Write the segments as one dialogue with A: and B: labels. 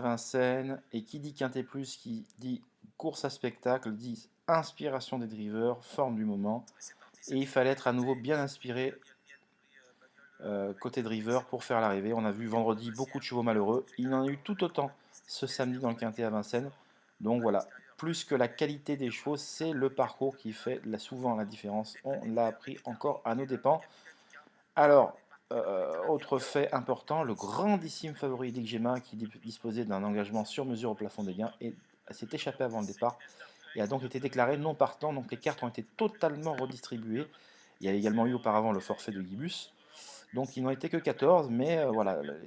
A: Vincennes, et qui dit quintet plus, qui dit course à spectacle, dit inspiration des drivers, forme du moment, et il fallait être à nouveau bien inspiré côté driver pour faire l'arrivée. On a vu vendredi beaucoup de chevaux malheureux, il y en a eu tout autant ce samedi dans le quintet à Vincennes, donc voilà, plus que la qualité des chevaux, c'est le parcours qui fait souvent la différence, on l'a appris encore à nos dépens. Alors, autre fait important, le grandissime favori Dick Gemma, qui disposait d'un engagement sur mesure au plafond des gains, s'est échappé avant le départ et a donc été déclaré non partant. Donc les cartes ont été totalement redistribuées. Il y a également eu auparavant le forfait de Gibus. Donc il n'en était que 14, mais voilà, les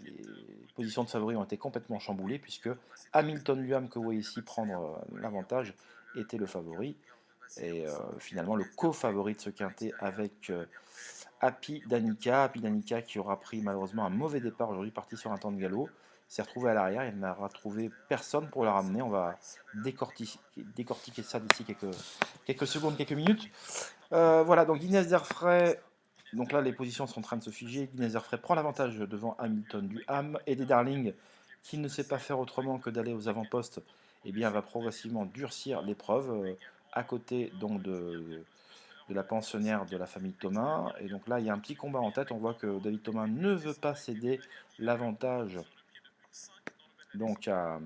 A: positions de favoris ont été complètement chamboulées puisque Hamilton Luam, que vous voyez ici prendre l'avantage, était le favori. Et finalement le co-favori de ce quintet avec Happy Danica qui aura pris malheureusement un mauvais départ aujourd'hui, parti sur un temps de galop, s'est retrouvé à l'arrière, il n'aura trouvé personne pour la ramener. On va décortiquer ça d'ici quelques secondes, quelques minutes. Voilà, donc Guinness Derfray, donc là les positions sont en train de se figer. Guinness Derfray prend l'avantage devant Hamilton du Ham, et des Darling, qui ne sait pas faire autrement que d'aller aux avant-postes, eh bien va progressivement durcir l'épreuve, à côté donc de la pensionnaire de la famille Thomas. Et donc là, il y a un petit combat en tête. On voit que David Thomas ne veut pas céder l'avantage donc à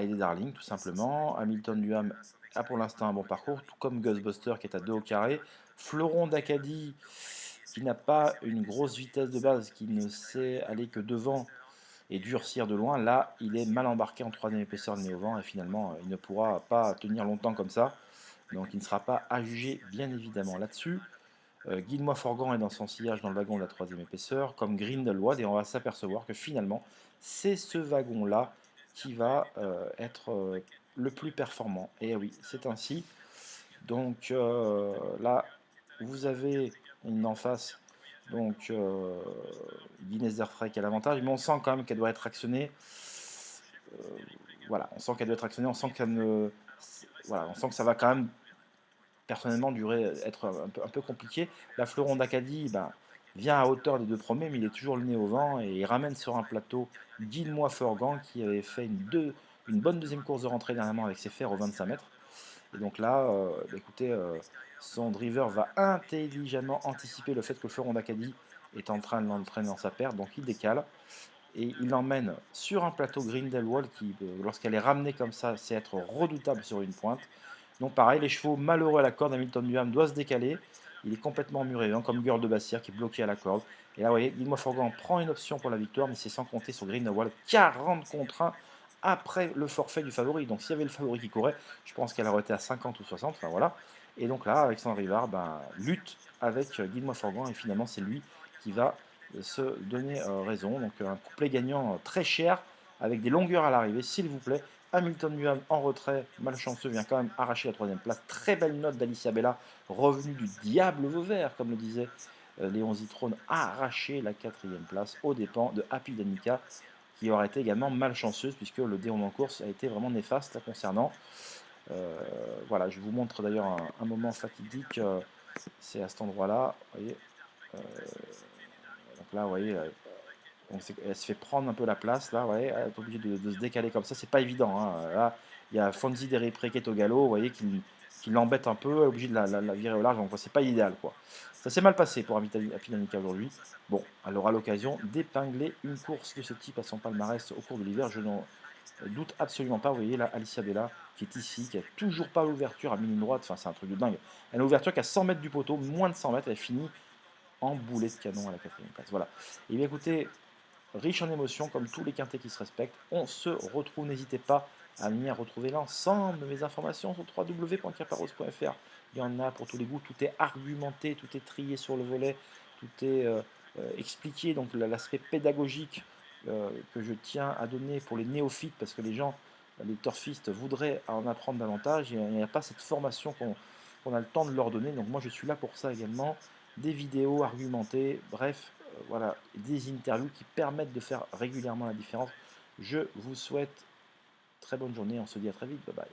A: Eddie Darling, tout simplement. Hamilton Duham a pour l'instant un bon parcours, tout comme Ghostbuster qui est à 2 au carré. Fleuron d'Acadie, qui n'a pas une grosse vitesse de base, qui ne sait aller que devant et durcir de loin. Là, il est mal embarqué en troisième épaisseur de nez au vent et finalement, il ne pourra pas tenir longtemps comme ça. Donc il ne sera pas à juger, bien évidemment, là-dessus. Guide-moi Forgan est dans son sillage dans le wagon de la troisième épaisseur, comme Grindelwald, et on va s'apercevoir que finalement, c'est ce wagon-là qui va être le plus performant. Et oui, c'est ainsi. Donc là, vous avez une en face, donc Guinness Derfray qui a l'avantage, mais on sent quand même qu'elle doit être actionnée. Euh, voilà, on sent qu'elle doit être actionnée, on sent qu'elle ne. Voilà, on sent que ça va quand même personnellement être un peu compliqué. La Fleuron d'Acadie vient à hauteur des deux premiers, mais il est toujours le nez au vent et il ramène sur un plateau Guide-moi Forgan qui avait fait une bonne deuxième course de rentrée dernièrement avec ses fers aux 25 mètres. Et donc là, écoutez, son driver va intelligemment anticiper le fait que le Fleuron d'Acadie est en train de l'entraîner dans sa perte, donc il décale et il l'emmène sur un plateau Grindelwald qui, lorsqu'elle est ramenée comme ça, c'est être redoutable sur une pointe. Donc pareil, les chevaux malheureux à la corde, Hamilton Duham doit se décaler. Il est complètement muré, hein, comme Girl de Bassière qui est bloqué à la corde. Et là, vous voyez, Guillemot Forgan prend une option pour la victoire, mais c'est sans compter sur Greenwald. 40 contre 1 après le forfait du favori. Donc s'il y avait le favori qui courait, je pense qu'elle aurait été à 50 ou 60. Enfin voilà. Et donc là, Alexandre Rivard lutte avec Guillemot Forgan. Et finalement, c'est lui qui va se donner raison. Donc un couplet gagnant très cher, avec des longueurs à l'arrivée, s'il vous plaît. Hamilton Duham en retrait, malchanceux, vient quand même arracher la troisième place. Très belle note d'Alicia Bella, revenu du diable Vauvert, comme le disait Léon Zitrone, arraché la quatrième place aux dépens de Happy Danica, qui aurait été également malchanceuse, puisque le déroulement en course a été vraiment néfaste la concernant. Voilà, je vous montre d'ailleurs un moment fatidique, c'est à cet endroit-là, vous voyez. Donc là, vous voyez, donc elle se fait prendre un peu la place, là, ouais, elle est obligée de se décaler comme ça, c'est pas évident. Hein. Là, il y a Fonzi Derripré qui est au galop, vous voyez, qui l'embête un peu, elle est obligée de la virer au large, donc c'est pas idéal, quoi. Ça s'est mal passé pour Apidanica aujourd'hui. Bon, elle aura l'occasion d'épingler une course de ce type à son palmarès au cours de l'hiver, je n'en doute absolument pas. Vous voyez là, Alicia Bella qui est ici, qui a toujours pas l'ouverture à mi-ligne droite, enfin c'est un truc de dingue. Elle a l'ouverture qu'à 100 mètres du poteau, moins de 100 mètres, elle finit en boulet de canon à la quatrième place. Voilà. Et bien écoutez, riche en émotions, comme tous les quintés qui se respectent. On se retrouve, n'hésitez pas à venir retrouver l'ensemble de mes informations sur www.caparos.fr. Il y en a pour tous les goûts, tout est argumenté, tout est trié sur le volet, tout est expliqué, donc l'aspect pédagogique que je tiens à donner pour les néophytes, parce que les gens, les turfistes, voudraient en apprendre davantage, et il n'y a pas cette formation qu'on a le temps de leur donner, donc moi je suis là pour ça également, des vidéos argumentées, bref, voilà, des interviews qui permettent de faire régulièrement la différence. Je vous souhaite très bonne journée, on se dit à très vite, bye bye.